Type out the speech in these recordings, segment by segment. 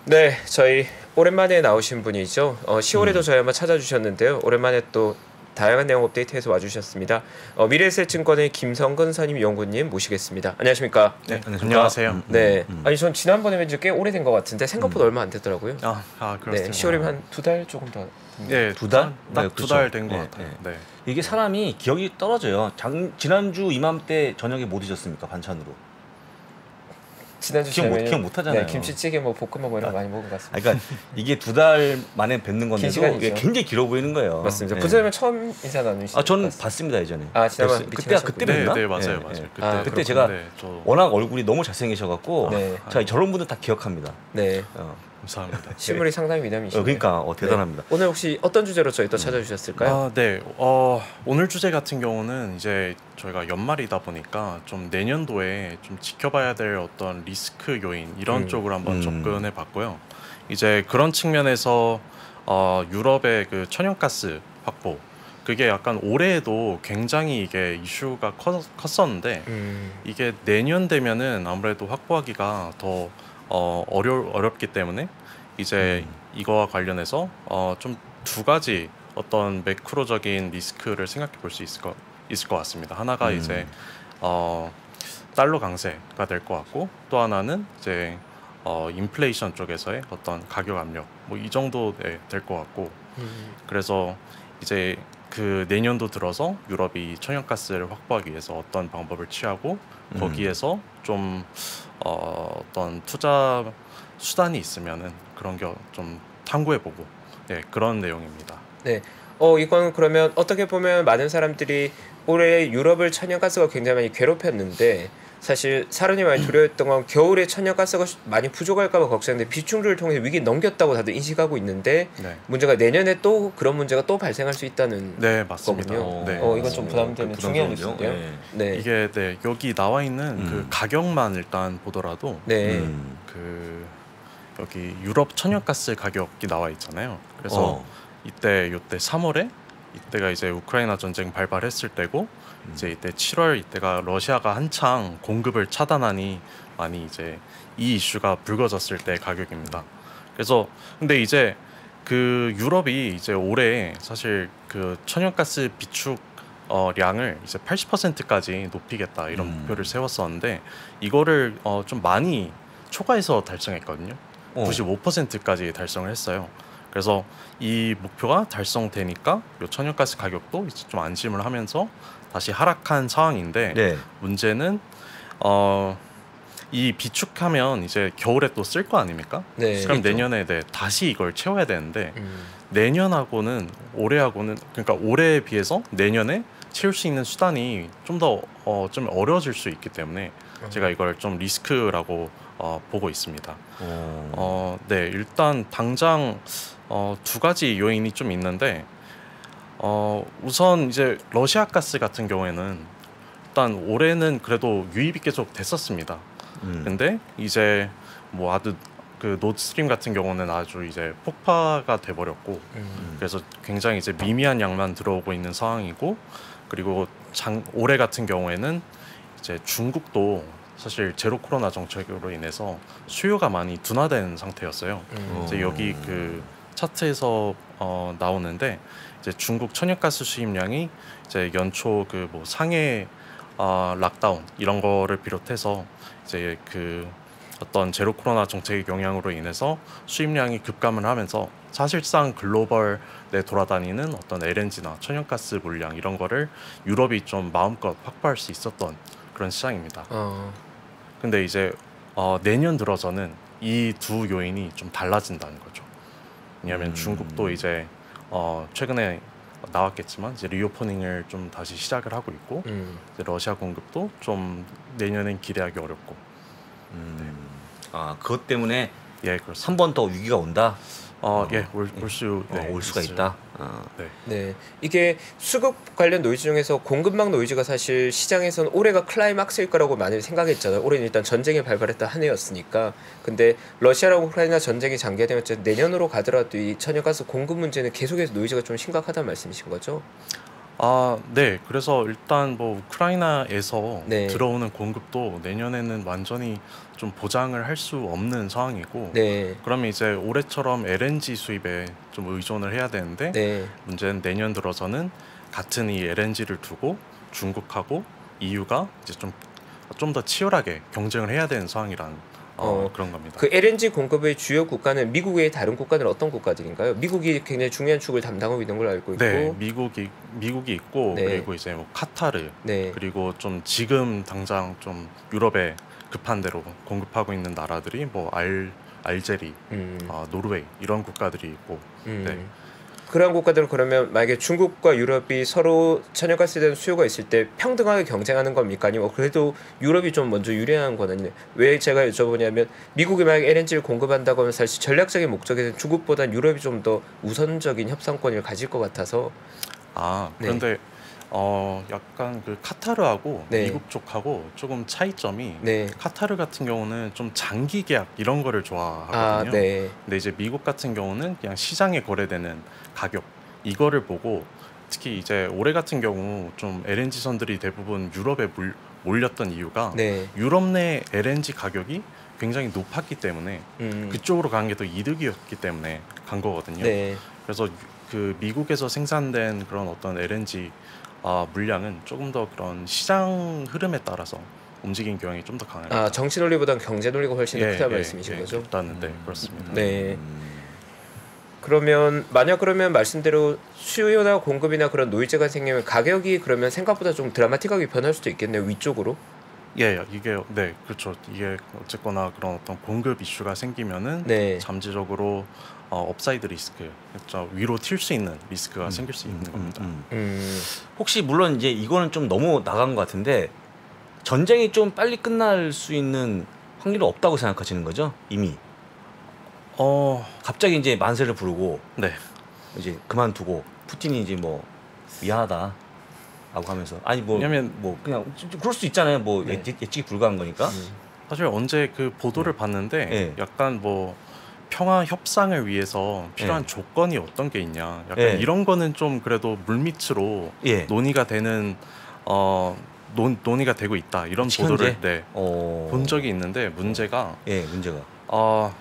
네, 저희 오랜만에 나오신 분이죠. 10월에도 저희 한번 찾아주셨는데요. 오랜만에 또 다양한 내용 업데이트해서 와주셨습니다. 미래에셋증권의 김성근 선임연구님 모시겠습니다. 안녕하십니까? 네, 안녕하세요. 네, 아니 전 지난번에 왠지 꽤 오래된 것 같은데 생각보다 얼마 안 됐더라고요. 그렇습니다. 네, 10월이면 한 2달 조금 더. 네, 두 달? 딱 두 달 된 것 같아요. 네. 이게 사람이 기억이 떨어져요. 지난주 이맘때 저녁에 뭐 드셨습니까? 반찬으로. 지난주 기억 못 하잖아요. 네, 김치찌개, 뭐 볶음밥 뭐 이런 거 많이 먹은 것 같습니다. 그러니까 이게 2달 만에 뵙는 건데도 이게 굉장히 길어 보이는 거예요. 맞습니다. 부처님은 처음 인사 나누시죠? 저는 봤습니다 예전에. 지난번 그때 뵀나? 네, 맞아요. 그때 제가 워낙 얼굴이 너무 잘생기셔갖고 제가 저런 분들 다 기억합니다. 네. 감사합니다. 실물이 상당히 미남이시네요. 그러니까 대단합니다. 네. 오늘 혹시 어떤 주제로 저희 또 찾아주셨을까요? 네. 오늘 주제 같은 경우는 이제 저희가 연말이다 보니까 좀 내년도에 좀 지켜봐야 될 어떤 리스크 요인 이런 쪽으로 한번 접근해 봤고요. 이제 그런 측면에서 유럽의 그 천연가스 확보 그게 약간 올해에도 굉장히 이게 이슈가 컸었는데 이게 내년 되면은 아무래도 확보하기가 더 어렵기 때문에 이제 이거와 관련해서 좀 두 가지 어떤 매크로적인 리스크를 생각해 볼 수 있을 것 같습니다. 하나가 이제 달러 강세가 될 것 같고 또 하나는 이제 인플레이션 쪽에서의 어떤 가격 압력 뭐 이 정도 될 것 같고 그래서 이제 그 내년도 들어서 유럽이 천연가스를 확보하기 위해서 어떤 방법을 취하고 거기에서 좀 어떤 투자 수단이 있으면은 그런 게 좀 탐구해보고 그런 내용입니다. 네, 이건 그러면 어떻게 보면 많은 사람들이 올해 유럽을 천연가스가 굉장히 많이 괴롭혔는데 사실 사람이 많이 두려웠던 건 겨울에 천연가스가 많이 부족할까봐 걱정했는데 비충주를 통해 위기 넘겼다고 다들 인식하고 있는데 문제가 내년에 또 그런 문제가 또 발생할 수 있다는 맞습니다. 거군요. 이건 좀 부담되는 중요한 뉴스인데요. 이게 여기 나와 있는 그 가격만 일단 보더라도 그 여기 유럽 천연가스 가격이 나와 있잖아요. 그래서 요때 3월에 이때가 이제 우크라이나 전쟁 발발했을 때고 이제 이때 7월 이때가 러시아가 한창 공급을 차단하니 많이 이제 이 이슈가 불거졌을 때 가격입니다. 그래서 근데 이제 그 유럽이 이제 올해 사실 그 천연가스 비축 량을 이제 80%까지 높이겠다 이런 목표를 세웠었는데 이거를 좀 많이 초과해서 달성했거든요. 95%까지 달성을 했어요. 그래서 이 목표가 달성되니까 요 천연가스 가격도 이제 좀 안심을 하면서 다시 하락한 상황인데 문제는 이 비축하면 이제 겨울에 또 쓸 거 아닙니까? 그럼 내년에 다시 이걸 채워야 되는데 내년하고는 올해하고는 그러니까 올해에 비해서 내년에 채울 수 있는 수단이 좀 더 좀 어려워질 수 있기 때문에 제가 이걸 좀 리스크라고 보고 있습니다. 일단 당장 두 가지 요인이 좀 있는데 우선 이제 러시아 가스 같은 경우에는 일단 올해는 그래도 유입이 계속 됐었습니다. 근데 이제 뭐 아주 그 노드스트림 같은 경우는 아주 이제 폭파가 돼버렸고 그래서 굉장히 이제 미미한 양만 들어오고 있는 상황이고 그리고 올해 같은 경우에는 이제 중국도 사실 제로 코로나 정책으로 인해서 수요가 많이 둔화된 상태였어요. 이제 여기 그 차트에서 나오는데 이제 중국 천연가스 수입량이 이제 연초 그 뭐 상해 락다운 이런 거를 비롯해서 이제 그 어떤 제로 코로나 정책의 영향으로 인해서 수입량이 급감을 하면서 사실상 글로벌에 돌아다니는 어떤 LNG나 천연가스 물량 이런 거를 유럽이 좀 마음껏 확보할 수 있었던 그런 시장입니다. 근데 이제 내년 들어서는 이 두 요인이 좀 달라진다는 거죠. 왜냐하면 중국도 이제 최근에 나왔겠지만 이제 리오퍼닝을 좀 다시 시작을 하고 있고 이제 러시아 공급도 좀 내년엔 기대하기 어렵고. 그것 때문에 그렇습니다. 한 번 더 위기가 온다. 올 수가 있다. 이게 수급 관련 노이즈 중에서 공급망 노이즈가 사실 시장에서는 올해가 클라이막스일 거라고 많이 생각했잖아요. 올해는 일단 전쟁이 발발했던 한 해였으니까. 근데 러시아랑 우크라이나 전쟁이 장기화되면 내년으로 가더라도 이 천연가스 공급 문제는 계속해서 노이즈가 좀 심각하다는 말씀이신 거죠? 네. 그래서 일단 뭐 우크라이나에서 네. 들어오는 공급도 내년에는 완전히 좀 보장을 할 수 없는 상황이고, 네. 그러면 이제 올해처럼 LNG 수입에 좀 의존을 해야 되는데, 네. 문제는 내년 들어서는 같은 이 LNG를 두고 중국하고 EU가 이제 좀 더 치열하게 경쟁을 해야 되는 상황이란 그런 겁니다. 그 LNG 공급의 주요 국가는 미국 외의 다른 국가들은 어떤 국가들인가요? 미국이 굉장히 중요한 축을 담당하고 있는 걸로 알고 있고, 네, 미국이 있고, 네. 그리고 이제 뭐 카타르, 네. 그리고 좀 지금 당장 좀 유럽에 급한 대로 공급하고 있는 나라들이 뭐 알제리, 노르웨이 이런 국가들이 있고, 네. 그러한 국가들은 그러면 만약에 중국과 유럽이 서로 천연가스에 대한 수요가 있을 때 평등하게 경쟁하는 겁니까? 아니면 그래도 유럽이 좀 먼저 유리한 건 아니에요? 왜 제가 여쭤보냐면 미국이 만약에 LNG를 공급한다고 하면 사실 전략적인 목적에는 중국보다 유럽이 좀 더 우선적인 협상권을 가질 것 같아서. 그런데 약간 그 카타르하고 네. 미국 쪽하고 조금 차이점이, 네. 카타르 같은 경우는 좀 장기 계약 이런 거를 좋아하거든요. 네. 근데 이제 미국 같은 경우는 그냥 시장에 거래되는 가격 이거를 보고, 특히 이제 올해 같은 경우 좀 LNG 선들이 대부분 유럽에 몰렸던 이유가, 네. 유럽 내 LNG 가격이 굉장히 높았기 때문에 그쪽으로 간 게 더 이득이었기 때문에 간 거거든요. 네. 그래서 그 미국에서 생산된 그런 어떤 LNG 물량은 조금 더 그런 시장 흐름에 따라서 움직인 경향이 좀 더 강합니다. 정치 논리보다는 경제 논리가 훨씬 더 크다는 말씀이신 거죠? 일단은 네, 그렇습니다. 네. 그러면 말씀대로 수요나 공급이나 그런 노이즈가 생기면 가격이 그러면 생각보다 좀 드라마틱하게 변할 수도 있겠네요. 위쪽으로. 이게 네, 그렇죠. 이게 어쨌거나 그런 어떤 공급 이슈가 생기면은 네. 잠재적으로 업사이드 리스크, 그렇죠. 위로 튈 수 있는 리스크가 생길 수 있는 겁니다. 혹시 물론 이제 이거는 좀 너무 나간 것 같은데, 전쟁이 좀 빨리 끝날 수 있는 확률은 없다고 생각하시는 거죠? 이미 갑자기 이제 만세를 부르고, 네. 이제 그만두고 푸틴이 이제 뭐 미안하다 라고 하면서, 아니 뭐 왜냐면 뭐 그냥 그럴 수 있잖아요. 뭐 네. 예측이 불가한 거니까. 사실 언제 그 보도를 봤는데, 네. 약간 뭐 평화 협상을 위해서 필요한 네. 조건이 어떤 게 있냐, 약간 네. 이런 거는 좀 그래도 물밑으로 예. 논의가 되는 논의가 되고 있다, 이런 보도를 본 적이 있는데, 문제가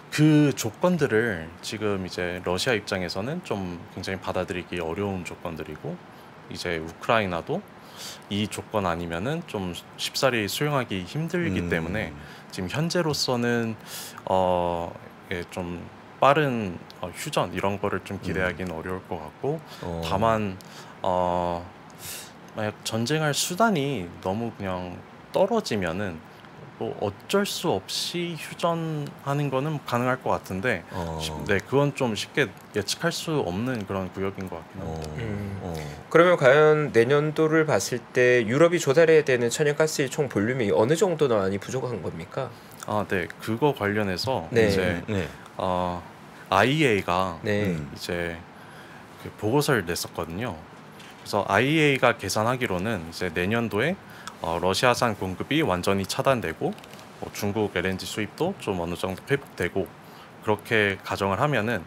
그 조건들을 지금 이제 러시아 입장에서는 좀 굉장히 받아들이기 어려운 조건들이고, 이제 우크라이나도 이 조건 아니면은 좀 쉽사리 수용하기 힘들기 때문에 지금 현재로서는 좀 빠른 휴전 이런 거를 좀 기대하기는 어려울 것 같고, 다만 만약 전쟁할 수단이 너무 그냥 떨어지면은 뭐 어쩔 수 없이 휴전하는 거는 가능할 것 같은데, 네, 그건 좀 쉽게 예측할 수 없는 그런 구역인 것 같긴 합니다. 그러면 과연 내년도를 봤을 때 유럽이 조달해야 되는 천연가스의 총 볼륨이 어느 정도나 많이 부족한 겁니까? 네, 그거 관련해서 네. 이제 IEA가 네. 이제 그 보고서를 냈었거든요. 그래서 IEA가 계산하기로는 이제 내년도에 러시아산 공급이 완전히 차단되고, 중국 LNG 수입도 좀 어느 정도 회복되고, 그렇게 가정을 하면은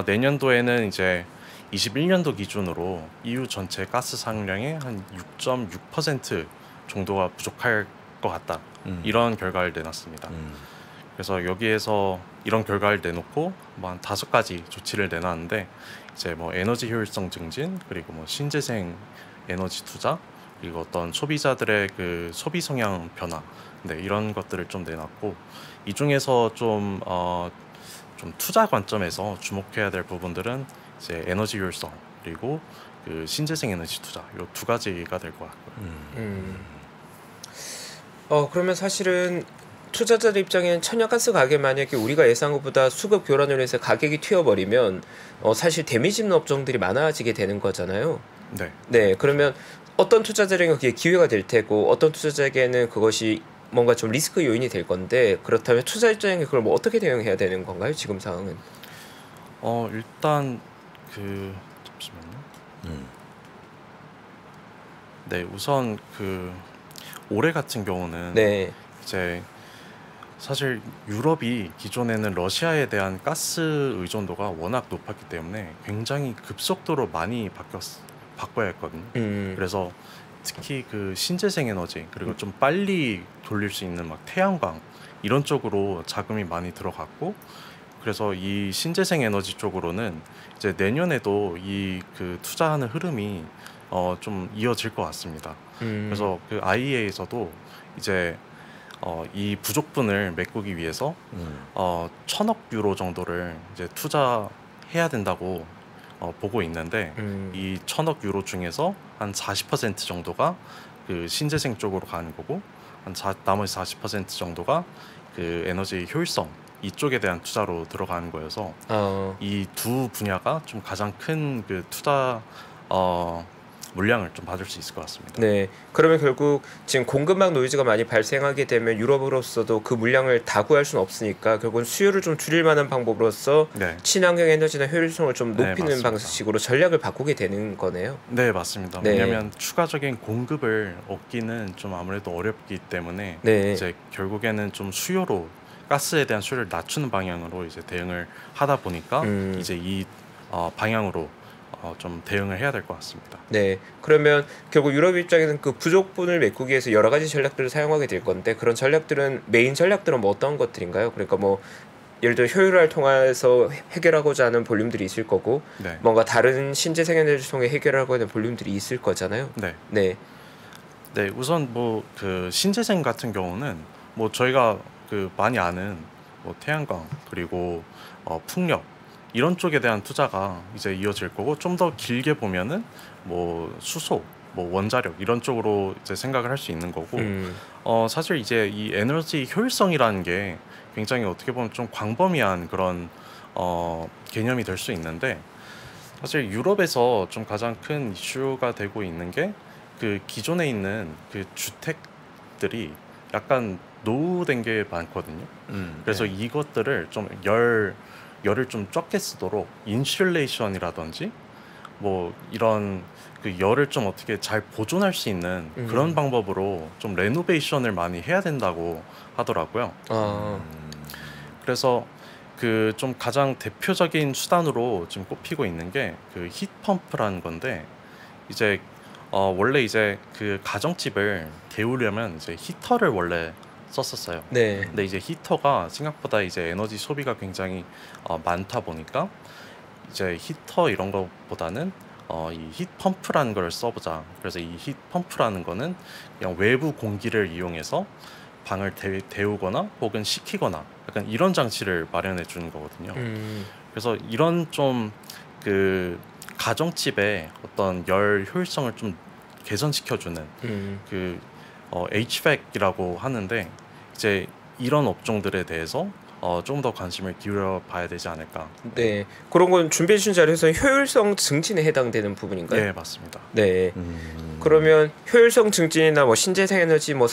내년도에는 이제 21년도 기준으로 EU 전체 가스 상량의 한 6.6% 정도가 부족할 것 같다, 이런 결과를 내놨습니다. 그래서 여기에서 이런 결과를 내놓고 뭐 한 5가지 조치를 내놨는데, 이제 뭐 에너지 효율성 증진, 그리고 뭐 신재생 에너지 투자, 그리고 어떤 소비자들의 그 소비 성향 변화, 네, 이런 것들을 좀 내놨고, 이 중에서 좀 투자 관점에서 주목해야 될 부분들은 이제 에너지 효율성, 그리고 그 신재생 에너지 투자, 이 2가지가 될 것 같고요. 그러면 사실은 투자자들 입장엔 천연가스 가격 만약에 우리가 예상한 것보다 수급 교란으로 해서 가격이 튀어버리면 사실 데미지 입는 업종들이 많아지게 되는 거잖아요. 네. 네. 그러면 어떤 투자자에게는 그게 기회가 될 테고, 어떤 투자자에게는 그것이 뭔가 좀 리스크 요인이 될 건데, 그렇다면 투자 입장에 그걸 뭐 어떻게 대응해야 되는 건가요? 지금 상황은? 일단 그 잠시만요. 네, 우선 그 올해 같은 경우는 네. 이제 사실 유럽이 기존에는 러시아에 대한 가스 의존도가 워낙 높았기 때문에 굉장히 급속도로 많이 바꿔야 했거든요. 그래서 특히 그 신재생 에너지 그리고 좀 빨리 돌릴 수 있는 막 태양광 이런 쪽으로 자금이 많이 들어갔고, 그래서 이 신재생 에너지 쪽으로는 이제 내년에도 이 그 투자하는 흐름이 좀 이어질 것 같습니다. 그래서 그 IEA에서도 이제 이 부족분을 메꾸기 위해서 1,000억 유로 정도를 이제 투자해야 된다고 보고 있는데, 이 1,000억 유로 중에서 한 40% 정도가 그 신재생 쪽으로 가는 거고, 나머지 40% 정도가 그 에너지 효율성 이쪽에 대한 투자로 들어가는 거여서 이 두 분야가 좀 가장 큰 그 투자 물량을 좀 받을 수 있을 것 같습니다. 네, 그러면 결국 지금 공급망 노이즈가 많이 발생하게 되면 유럽으로서도 그 물량을 다 구할 수는 없으니까 결국은 수요를 좀 줄일 만한 방법으로서 네. 친환경 에너지나 효율성을 좀 네, 높이는 맞습니다. 방식으로 전략을 바꾸게 되는 거네요. 네, 맞습니다. 네. 왜냐하면 추가적인 공급을 얻기는 좀 아무래도 어렵기 때문에 네. 이제 결국에는 좀 수요로, 가스에 대한 수요를 낮추는 방향으로 이제 대응을 하다 보니까 이제 이 방향으로 좀 대응을 해야 될 것 같습니다. 네, 그러면 결국 유럽 입장에서는 그 부족분을 메꾸기 위해서 여러 가지 전략들을 사용하게 될 건데, 그런 전략들은 메인 전략들은 뭐 어떤 것들인가요? 그러니까 뭐 예를 들어 효율화를 통해서 해결하고자 하는 볼륨들이 있을 거고, 네. 뭔가 다른 신재생 에너지를 통해 해결하고자 하는 볼륨들이 있을 거잖아요. 네. 네. 네, 우선 뭐 그 신재생 같은 경우는 뭐 저희가 그 많이 아는 뭐 태양광 그리고 풍력 이런 쪽에 대한 투자가 이제 이어질 거고, 좀 더 길게 보면은 뭐 수소, 뭐 원자력 이런 쪽으로 이제 생각을 할 수 있는 거고, 사실 이제 이 에너지 효율성이라는 게 굉장히 어떻게 보면 좀 광범위한 그런 개념이 될 수 있는데, 사실 유럽에서 좀 가장 큰 이슈가 되고 있는 게 그 기존에 있는 그 주택들이 약간 노후된 게 많거든요. 그래서 네. 이것들을 좀 열을 좀 적게 쓰도록 인슐레이션이라든지 뭐 이런 그 열을 좀 어떻게 잘 보존할 수 있는 그런 방법으로 좀 레노베이션을 많이 해야 된다고 하더라고요. 그래서 그 좀 가장 대표적인 수단으로 지금 꼽히고 있는 게 그 히트펌프라는 건데, 이제 원래 이제 그 가정집을 데우려면 이제 히터를 원래 썼었어요. 네. 근데 이제 히터가 생각보다 이제 에너지 소비가 굉장히 많다 보니까 이제 히터 이런 것보다는 이 히트펌프라는 걸 써보자. 그래서 이 히트펌프라는 거는 그냥 외부 공기를 이용해서 방을 데우거나 혹은 식히거나 약간 이런 장치를 마련해 주는 거거든요. 그래서 이런 좀 그 가정집의 어떤 열 효율성을 좀 개선시켜주는 그 HVAC이라고 하는데, 이제 이런 업종들에 대해서 좀 더 관심을 기울여 봐야 되지 않을까. 네, 그런 건 준비해 주신 자료에서는 효율성 증진에 해당되는 부분인가요? 네, 맞습니다. 네. 그러면 효율성 증진이나 뭐 신재생 에너지 뭐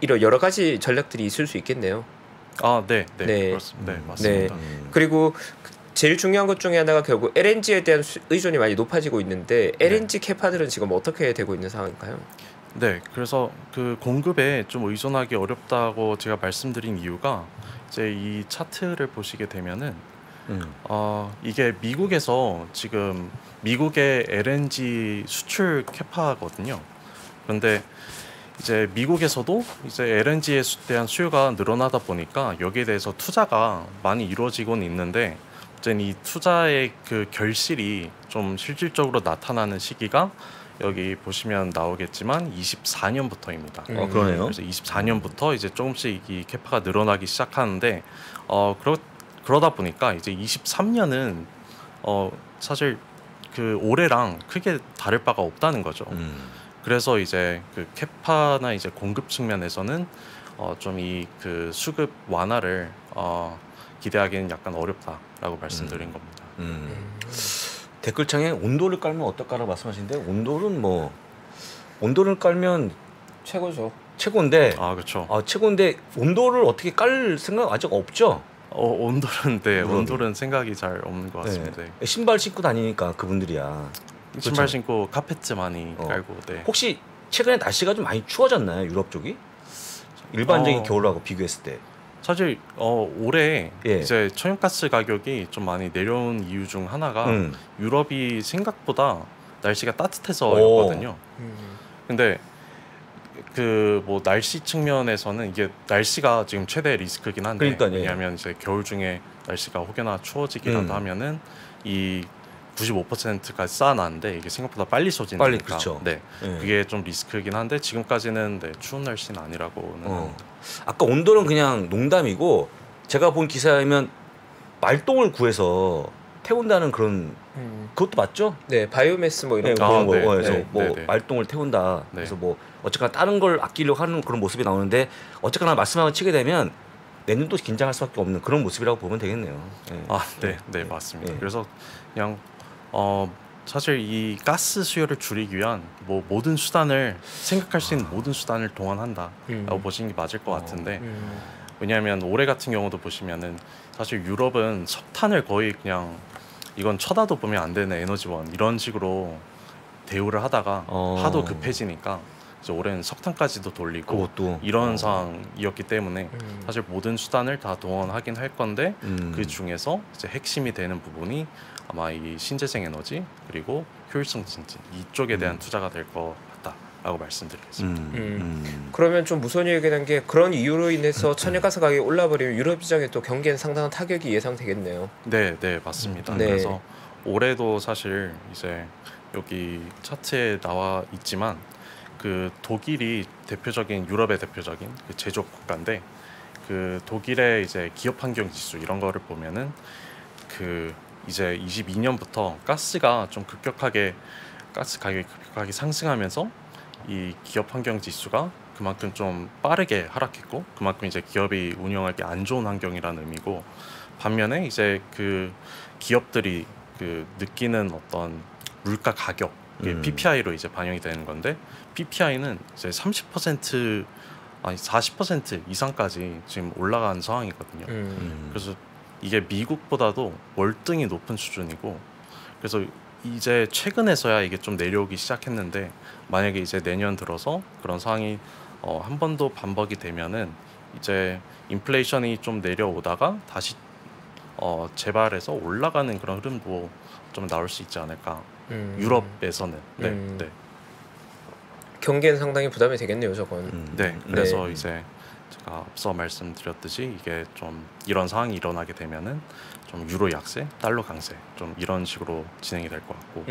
이런 여러 가지 전략들이 있을 수 있겠네요. 네, 네. 그렇습니다. 네, 맞습니다. 그리고 제일 중요한 것 중에 하나가 결국 LNG에 대한 의존이 많이 높아지고 있는데, LNG 캐파들은 지금 어떻게 되고 있는 상황인가요? 네, 그래서 그 공급에 좀 의존하기 어렵다고 제가 말씀드린 이유가, 이제 이 차트를 보시게 되면은 이게 미국에서 지금 미국의 LNG 수출 캐파거든요. 그런데 이제 미국에서도 이제 LNG에 대한 수요가 늘어나다 보니까 여기에 대해서 투자가 많이 이루어지고는 있는데, 이제 이 투자의 그 결실이 좀 실질적으로 나타나는 시기가 여기 보시면 나오겠지만 24년부터입니다. 그러네요. 그래서 24년부터 이제 조금씩 이 캐파가 늘어나기 시작하는데, 그러다 보니까 이제 23년은 사실 그 올해랑 크게 다를 바가 없다는 거죠. 그래서 이제 그 캐파나 이제 공급 측면에서는 좀 이 그 수급 완화를 기대하기는 약간 어렵다라고 말씀드린 겁니다. 댓글창에 온도를 깔면 어떨까라고 말씀하시는데, 온도를 깔면 최고죠. 최고인데, 그렇죠. 최고인데 온도를 어떻게 깔 생각 아직 없죠? 온돌은 네, 그러네. 온돌은 생각이 잘 없는 것 같습니다. 네. 신발 신고 다니니까 그분들이야. 신발 그렇죠. 신고 카페트 많이 깔고. 네. 혹시 최근에 날씨가 좀 많이 추워졌나요, 유럽 쪽이? 일반적인 겨울하고 비교했을 때. 사실 올해 예. 이제 천연가스 가격이 좀 많이 내려온 이유 중 하나가 유럽이 생각보다 날씨가 따뜻해서였거든요. 음. 근데 그 뭐 날씨 측면에서는 이게 날씨가 지금 최대 리스크긴 한데 그러니까요. 왜냐하면 이제 겨울 중에 날씨가 혹여나 추워지기라도 하면은 이 95%까지 쌓아놨는데 이게 생각보다 빨리 쏟으니까 빨리, 그렇죠. 네, 예. 그게 좀 리스크긴 한데 지금까지는 네, 추운 날씨는 아니라고는 합니다. 아까 온도는 그냥 농담이고 제가 본 기사에면 말똥을 구해서 태운다는 그런 그것도 맞죠? 네, 바이오매스 뭐 이런 네, 거. 그런 거. 네, 그래서 네, 뭐 네, 네. 말똥을 태운다. 네. 그래서 뭐 어쨌거나 다른 걸 아끼려고 하는 그런 모습이 나오는데 어쨌거나 말씀을 치게 되면 내년도 긴장할 수밖에 없는 그런 모습이라고 보면 되겠네요. 네. 네, 맞습니다. 네. 그래서 그냥 사실 이 가스 수요를 줄이기 위한 뭐 모든 수단을 생각할 수 있는 모든 수단을 동원한다라고 보시는 게 맞을 것 같은데 왜냐하면 올해 같은 경우도 보시면은 사실 유럽은 석탄을 거의 그냥 이건 쳐다도 보면 안 되는 에너지원 이런 식으로 대우를 하다가 하도 급해지니까 이제 올해는 석탄까지도 돌리고 그것도 이런 상황이었기 때문에 사실 모든 수단을 다 동원하긴 할 건데 그 중에서 이제 핵심이 되는 부분이 아마 이 신재생 에너지 그리고 효율성 증진 이쪽에 대한 투자가 될 것 같다라고 말씀드리겠습니다. 그러면 좀 무서운 얘기는 게 그런 이유로 인해서 천연가스 가격이 올라버리면 유럽 시장에 또 경기에는 상당한 타격이 예상되겠네요. 네, 맞습니다. 네. 그래서 올해도 사실 이제 여기 차트에 나와 있지만 그 독일이 대표적인 유럽의 대표적인 그 제조업 국가인데 그 독일의 이제 기업 환경 지수 이런 거를 보면은 그 이제 22년부터 가스 가격이 급격하게 상승하면서 이 기업 환경 지수가 그만큼 좀 빠르게 하락했고 그만큼 이제 기업이 운영하기 안 좋은 환경이라는 의미고 반면에 이제 그 기업들이 그 느끼는 어떤 물가 가격 PPI로 이제 반영이 되는 건데 PPI는 이제 30% 아니 40% 이상까지 지금 올라간 상황이거든요. 그래서 이게 미국보다도 월등히 높은 수준이고 그래서 이제 최근에서야 이게 좀 내려오기 시작했는데 만약에 이제 내년 들어서 그런 상황이 한 번 더 반복이 되면은 이제 인플레이션이 좀 내려오다가 다시 재발해서 올라가는 그런 흐름도 좀 나올 수 있지 않을까. 유럽에서는 네. 경기에는 상당히 부담이 되겠네요, 저건. 네, 그래서 네. 이제 제가 앞서 말씀드렸듯이 이게 좀 이런 상황이 일어나게 되면은 좀 유로 약세, 달러 강세 좀 이런 식으로 진행이 될 것 같고.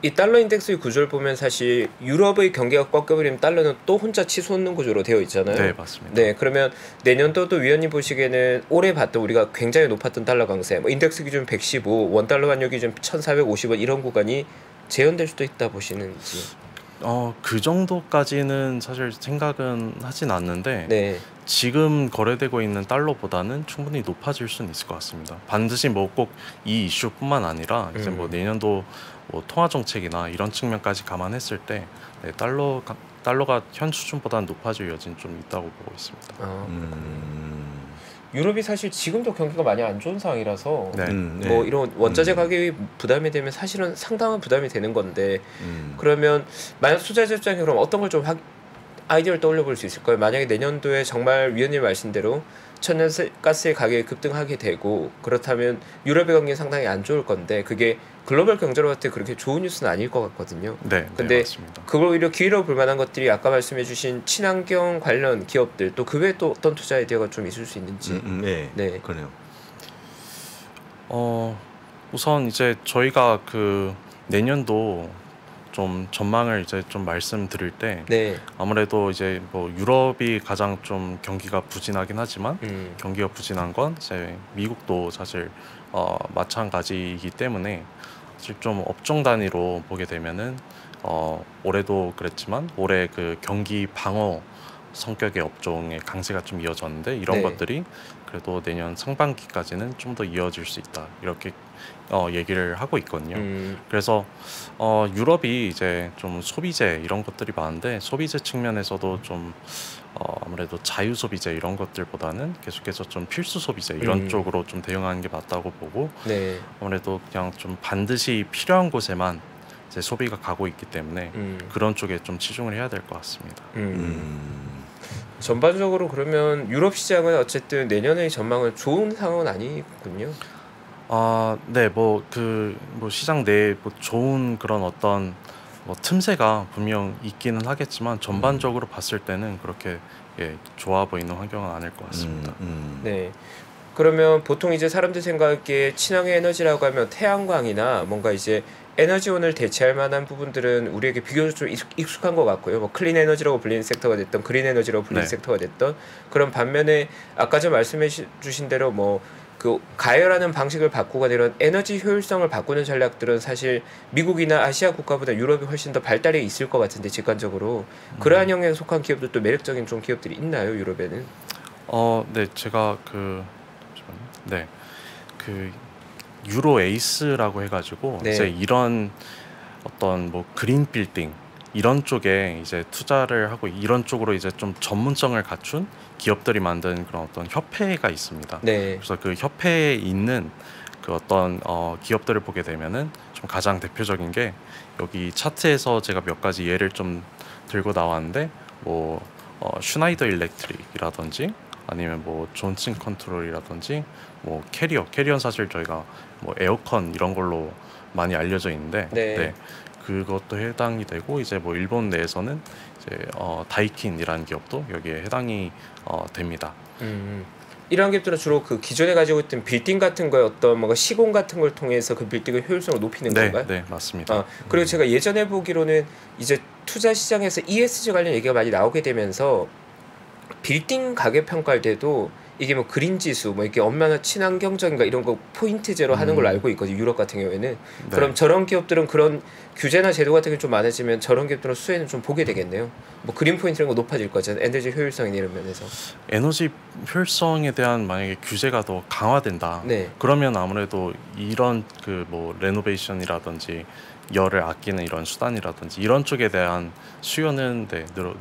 이 달러 인덱스의 구조를 보면 사실 유럽의 경기가 꺾여버리면 달러는 또 혼자 치솟는 구조로 되어 있잖아요. 네, 맞습니다. 네, 그러면 내년도도 위원님 보시기에는 올해 봤던 우리가 굉장히 높았던 달러 강세, 뭐 인덱스 기준 115, 원달러 환율 기준 1,450원 이런 구간이 재현될 수도 있다 보시는지. 그 정도까지는 사실 생각은 하진 않는데 네. 지금 거래되고 있는 달러보다는 충분히 높아질 수는 있을 것 같습니다. 반드시 뭐 꼭 이 이슈뿐만 아니라 이제 뭐 내년도 뭐 통화 정책이나 이런 측면까지 감안했을 때 네, 달러가 현 수준보다는 높아질 여지는 좀 있다고 보고 있습니다. 유럽이 사실 지금도 경기가 많이 안 좋은 상황이라서 네. 뭐 이런 원자재 가격이 부담이 되면 사실은 상당한 부담이 되는 건데 그러면 만약 투자자 입장에 그럼 어떤 걸 좀 아이디어를 떠올려 볼 수 있을까요? 만약에 내년도에 정말 위원님 말씀대로 천연가스의 가격이 급등하게 되고 그렇다면 유럽의 경기는 상당히 안 좋을 건데 그게 글로벌 경제로 봤을 때 그렇게 좋은 뉴스는 아닐 것 같거든요. 네, 근데 맞습니다. 그걸 오히려 기회로 볼 만한 것들이 아까 말씀해주신 친환경 관련 기업들 또 그 외에 또 어떤 투자 아이디어가 좀 있을 수 있는지. 네, 그러네요. 우선 이제 저희가 그 내년도 좀 전망을 이제 좀 말씀드릴 때 네. 아무래도 이제 뭐 유럽이 가장 좀 경기가 부진하긴 하지만 경기가 부진한 건 이제 미국도 사실 마찬가지이기 때문에 사실 좀 업종 단위로 보게 되면은 올해도 그랬지만 올해 그 경기 방어 성격의 업종의 강세가 좀 이어졌는데 이런 네. 것들이 그래도 내년 상반기까지는 좀 더 이어질 수 있다 이렇게 얘기를 하고 있거든요. 그래서 유럽이 이제 좀 소비재 이런 것들이 많은데 소비재 측면에서도 좀 아무래도 자유 소비재 이런 것들보다는 계속해서 좀 필수 소비재 이런 쪽으로 좀 대응하는 게 맞다고 보고 네. 아무래도 그냥 좀 반드시 필요한 곳에만 이제 소비가 가고 있기 때문에 그런 쪽에 좀 치중을 해야 될 것 같습니다. 전반적으로 그러면 유럽 시장은 어쨌든 내년의 전망은 좋은 상황은 아니군요. 네, 뭐 시장 내에 뭐 좋은 그런 어떤 뭐 틈새가 분명 있기는 하겠지만 전반적으로 봤을 때는 그렇게 좋아 보이는 환경은 아닐 것 같습니다. 네. 그러면 보통 이제 사람들 생각에 친환경 에너지라고 하면 태양광이나 뭔가 이제 에너지원을 대체할 만한 부분들은 우리에게 비교적 좀 익숙한 것 같고요. 뭐 클린 에너지라고 불리는 섹터가 됐던 그린 에너지라고 불리는 네. 섹터가 됐던 그런 반면에 아까 전 말씀해 주신 대로 뭐 그 가열하는 방식을 바꾸거나 이런 에너지 효율성을 바꾸는 전략들은 사실 미국이나 아시아 국가보다 유럽이 훨씬 더 발달해 있을 것 같은데 직관적으로 그러한 영역에 속한 기업들도 매력적인 좀 기업들이 있나요, 유럽에는? 네, 제가 잠시만요. 그 유로 에이스라고 해가지고 네. 이제 이런 어떤 뭐 그린 빌딩 이런 쪽에 이제 투자를 하고 이런 쪽으로 이제 좀 전문성을 갖춘 기업들이 만든 그런 어떤 협회가 있습니다. 네. 그래서 그 협회에 있는 그 어떤 기업들을 보게 되면은 좀 가장 대표적인 게 여기 차트에서 제가 몇 가지 예를 좀 들고 나왔는데 뭐 슈나이더 일렉트릭이라든지 아니면 뭐 존슨 컨트롤이라든지 뭐 캐리어는 사실 저희가 뭐 에어컨 이런 걸로 많이 알려져 있는데 네. 그것도 해당이 되고 이제 뭐 일본 내에서는 이제 다이킨이라는 기업도 여기에 해당이 됩니다. 이런 기업들은 주로 그 기존에 가지고 있던 빌딩 같은 거에 어떤 뭔가 시공 같은 걸 통해서 그 빌딩의 효율성을 높이는 건가요? 네, 맞습니다. 그리고 제가 예전에 보기로는 이제 투자 시장에서 ESG 관련 얘기가 많이 나오게 되면서 빌딩 가격 평가할 때도 이게 뭐 그린 지수 뭐 이렇게 얼마나 친환경적인가 이런 거 포인트제로 하는 걸로 알고 있거든요. 유럽 같은 경우에는. 네. 그럼 저런 기업들은 그런 규제나 제도 같은 게 좀 많아지면 저런 기업들은 수혜는 좀 보게 되겠네요. 뭐 그린 포인트 이런 거 높아질 거죠. 에너지 효율성이나 이런 면에서. 에너지 효율성에 대한 만약에 규제가 더 강화된다. 네. 그러면 아무래도 이런 그 뭐 레노베이션이라든지 열을 아끼는 이런 수단이라든지 이런 쪽에 대한 수요는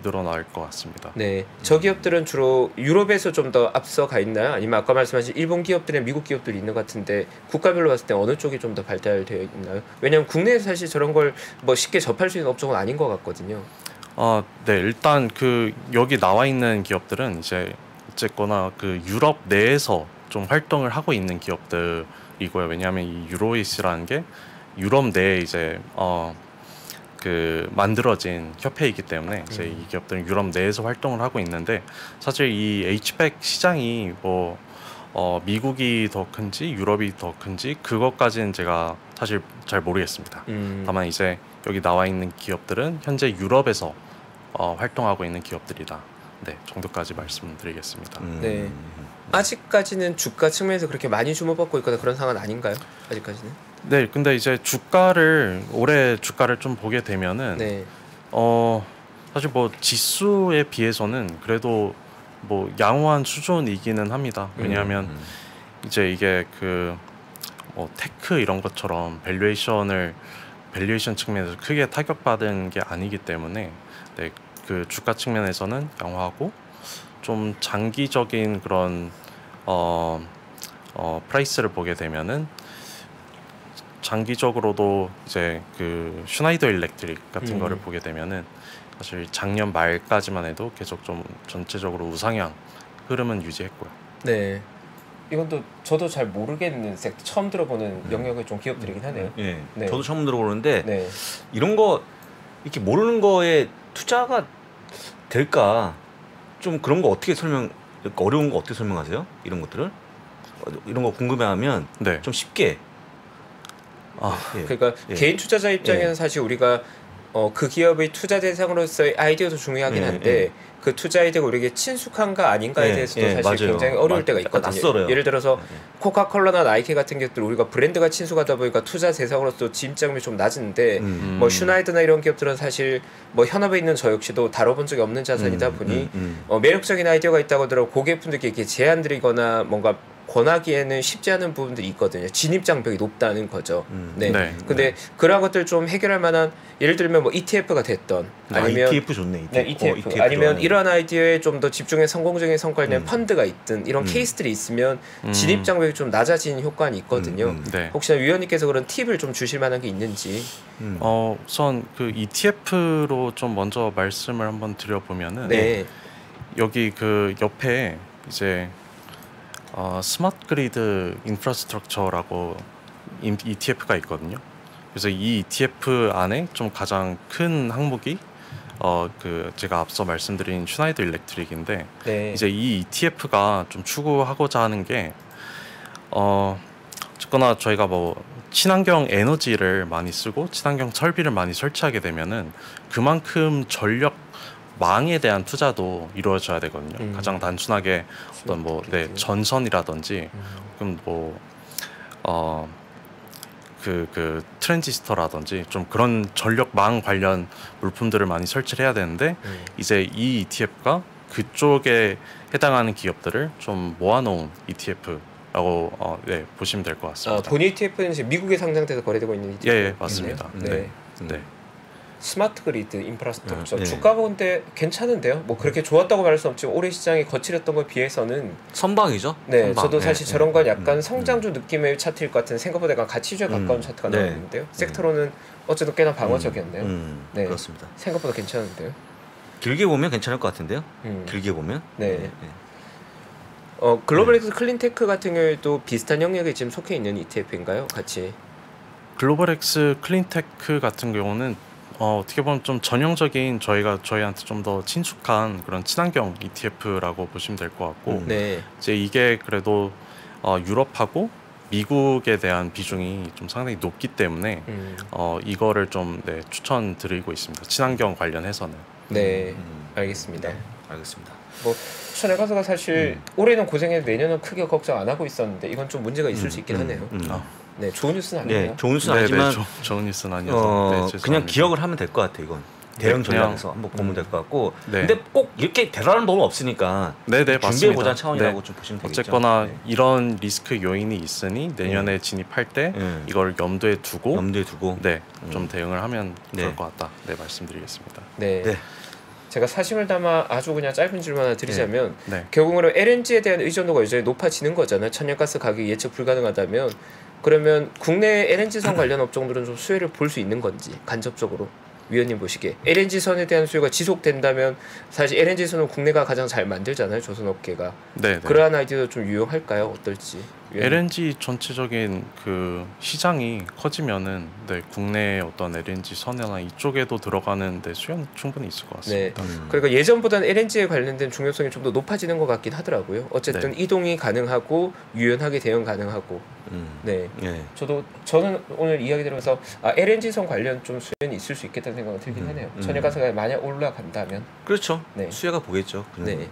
늘어날 것 같습니다. 네, 저 기업들은 주로 유럽에서 좀 더 앞서가 있나요? 아니면 아까 말씀하신 일본 기업들이나 미국 기업들이 있는 것 같은데 국가별로 봤을 때 어느 쪽이 좀 더 발달되어 있나요? 왜냐하면 국내에서 사실 저런 걸 뭐 쉽게 접할 수 있는 업종은 아닌 것 같거든요. 네, 일단 그 여기 나와 있는 기업들은 이제 어쨌거나 그 유럽 내에서 좀 활동을 하고 있는 기업들이고요. 왜냐하면 이 유로이스라는 게 유럽 내에 이제 그 만들어진 협회이기 때문에 이제 이 기업들은 유럽 내에서 활동을 하고 있는데 사실 이 HVAC 시장이 뭐 미국이 더 큰지 유럽이 더 큰지 그것까지는 제가 사실 잘 모르겠습니다. 다만 이제 여기 나와 있는 기업들은 현재 유럽에서 활동하고 있는 기업들이다. 네, 정도까지 말씀드리겠습니다. 네. 아직까지는 주가 측면에서 그렇게 많이 주목받고 있거나 그런 상황은 아닌가요? 아직까지는? 네, 근데 이제 올해 주가를 좀 보게 되면은 네. 사실 뭐 지수에 비해서는 그래도 뭐 양호한 수준이기는 합니다. 왜냐하면 이제 이게 그 뭐 테크 이런 것처럼 밸류에이션 측면에서 크게 타격받은 게 아니기 때문에 네, 그 주가 측면에서는 양호하고 좀 장기적인 그런 프라이스를 보게 되면은 장기적으로도 이제 그 슈나이더 일렉트릭 같은 거를 보게 되면은 사실 작년 말까지만 해도 계속 좀 전체적으로 우상향 흐름은 유지했고요. 네. 이건 또 저도 잘 모르겠는 섹터 처음 들어보는 영역의 좀 기업들이긴 하네요. 예. 네. 저도 처음 들어보는데 네. 이런 거 이렇게 모르는 거에 투자가 될까? 좀 그런 거 어떻게 어려운 거 어떻게 설명하세요? 이런 것들을 이런 거 궁금해하면 네. 좀 쉽게. 예. 그러니까 예. 개인 투자자 입장에는 예. 사실 우리가 그 기업의 투자 대상으로서의 아이디어도 중요하긴 예, 한데 예. 그 투자 아이디어가 우리에게 친숙한가 아닌가에 예, 대해서도 예, 사실 맞아요. 굉장히 어려울 때가 약간 있거든요. 낯설어요. 예를 들어서 예. 코카콜라나 나이키 같은 것들 우리가 브랜드가 친숙하다 보니까 투자 대상으로서 진입장벽이 좀 낮은데 뭐 슈나이더나 이런 기업들은 사실 뭐 현업에 있는 저 역시도 다뤄본 적이 없는 자산이다 보니 매력적인 아이디어가 있다고 하더라도 고객분들께 이렇게 제안드리거나 뭔가 권하기에는 쉽지 않은 부분들이 있거든요. 진입 장벽이 높다는 거죠. 네. 네. 근데 그런 것들 좀 해결할 만한 예를 들면 뭐 ETF가 됐던 아니면 ETF 좋네. ETF. 네, ETF. ETF 아니면 좋아요. 이런 아이디어에 좀 더 집중해 성공적인 성과를 낸 펀드가 있든 이런 케이스들이 있으면 진입 장벽이 좀 낮아지는 효과는 있거든요. 네. 혹시나 위원님께서 그런 팁을 좀 주실 만한 게 있는지. 우선 그 ETF로 좀 먼저 말씀을 한번 드려보면은 네. 여기 그 옆에 이제 스마트 그리드 인프라스트럭처라고 ETF가 있거든요. 그래서 이 ETF 안에 좀 가장 큰 항목이 제가 앞서 말씀드린 슈나이더 일렉트릭인데 네. 이제 이 ETF가 좀 추구하고자 하는 게 어쨌거나 저희가 뭐 친환경 에너지를 많이 쓰고 친환경 설비를 많이 설치하게 되면은 그만큼 전력망에 대한 투자도 이루어져야 되거든요. 가장 단순하게 어떤 전선이라든지 그럼 트랜지스터라든지 좀 그런 전력망 관련 물품들을 많이 설치를 해야 되는데 이제 이 ETF가 그쪽에 해당하는 기업들을 좀 모아놓은 ETF라고 보시면 될 것 같습니다. 본 ETF는 지금 미국에 상장돼서 거래되고 있는 ETF. 예, 맞습니다. 네. 네. 스마트 그리드 인프라스트럭처 네. 주가가 근데 괜찮은데요. 뭐 그렇게 좋았다고 말할 수 없지만 올해 시장이 거칠었던 것에 비해서는 선방이죠. 네, 선방. 저도 사실 저런 건 약간 음. 성장주 느낌의 차트일 것 같은 생각보다 약간 가치주에 가까운 차트가 네. 나왔는데요. 섹터로는 어쨌든 꽤나 방어적이었네요. 네. 그렇습니다. 생각보다 괜찮은데요. 길게 보면 괜찮을 것 같은데요. 음. 길게 보면. 네. 글로벌 엑스 클린테크 같은 경우에도 비슷한 영역에 지금 속해 있는 ETF인가요? 같이. 글로벌엑스 클린테크 같은 경우는 어떻게 보면 좀 전형적인 저희한테 좀 더 친숙한 그런 친환경 ETF라고 보시면 될 것 같고 네. 이제 이게 그래도 유럽하고 미국에 대한 비중이 좀 상당히 높기 때문에 이거를 좀 추천드리고 있습니다. 친환경 관련해서는. 네. 알겠습니다. 네. 알겠습니다. 뭐 천연가스가 사실 올해는 고생해도 내년은 크게 걱정 안 하고 있었는데 이건 좀 문제가 있을 수 있긴 하네요. 네, 좋은 뉴스는 아니에요. 네, 좋은 뉴스는 아니지만 좋은 뉴스는 아니어서 그냥 기억을 하면 될 것 같아 이건. 대형 전략에서 한번 보면 될 것 같고. 네. 근데 꼭 이렇게 대단한 법은 없으니까 준비해 보자는 차원이라고 좀 보시면 되겠죠. 어쨌거나 네. 이런 리스크 요인이 있으니 내년에 진입할 때 이걸 염두에 두고 좀 대응을 하면 좋을 것 같다. 네, 말씀드리겠습니다. 네. 제가 사심을 담아 아주 그냥 짧은 질문 하나 드리자면 네. 결국으로 LNG에 대한 의존도가 이제 높아지는 거잖아요. 천연가스 가격이 예측 불가능하다면 그러면 국내 LNG선 관련 업종들은 좀 수혜를 볼 수 있는 건지 간접적으로 위원님 보시기에 LNG선에 대한 수요가 지속된다면 사실 LNG선은 국내가 가장 잘 만들잖아요. 조선업계가. 네. 그러한 아이디어도 좀 유용할까요? 어떨지. 위원님. LNG 전체적인 그 시장이 커지면은 국내 어떤 LNG 선이나 이쪽에도 들어가는 수요는 충분히 있을 것 같습니다. 네. 그러니까 예전보다는 LNG에 관련된 중요성이 좀 더 높아지는 것 같긴 하더라고요. 어쨌든 이동이 가능하고 유연하게 대응 가능하고. 네. 저는 오늘 이야기 들으면서 LNG선 관련 좀 수요는 있을 수 있겠다는 생각이 들긴 하네요. 천연가스가 만약 올라간다면. 그렇죠. 네. 수혜가 보겠죠. 네.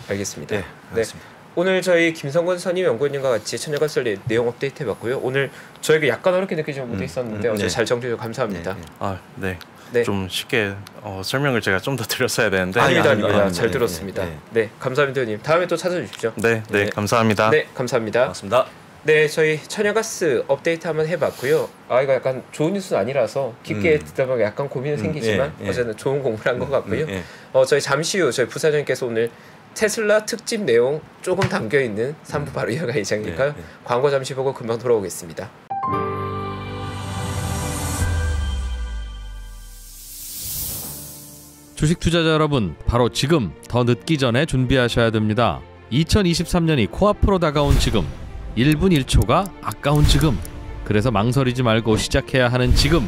알겠습니다. 네. 알겠습니다. 오늘 저희 김성권 선임 연구원님과 같이 천연가스 내용 업데이트 해봤고요. 오늘 저에게 약간 어렵게 느끼지 못했었는데 어제 잘 정리해주셔서 감사합니다. 좀 쉽게 설명을 제가 좀 더 드렸어야 되는데 아닙니다. 잘 들었습니다. 네, 감사합니다, 의원님. 다음에 또 찾아주십시오. 네, 감사합니다. 네, 감사합니다. 고맙습니다. 네, 저희 천연가스 업데이트 한번 해봤고요. 이거 약간 좋은 뉴스는 아니라서 깊게 듣다 보면 약간 고민은 생기지만 어제는 좋은 공부를 한 것 같고요. 저희 잠시 후 저희 부사장님께서 오늘 테슬라 특집 내용 조금 담겨있는 3부 바로 이어갈 예정이니까요. 광고 잠시 보고 금방 돌아오겠습니다. 주식 투자자 여러분, 바로 지금 더 늦기 전에 준비하셔야 됩니다. 2023년이 코앞으로 다가온 지금, 1분 1초가 아까운 지금, 그래서 망설이지 말고 시작해야 하는 지금,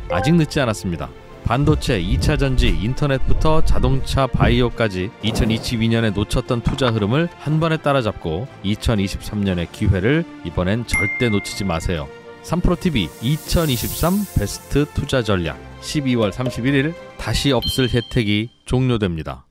아직 늦지 않았습니다. 반도체, 2차 전지, 인터넷부터 자동차, 바이오까지 2022년에 놓쳤던 투자 흐름을 한 번에 따라잡고 2023년의 기회를 이번엔 절대 놓치지 마세요. 3프로TV 2023 베스트 투자 전략 12월 31일 다시 없을 혜택이 종료됩니다.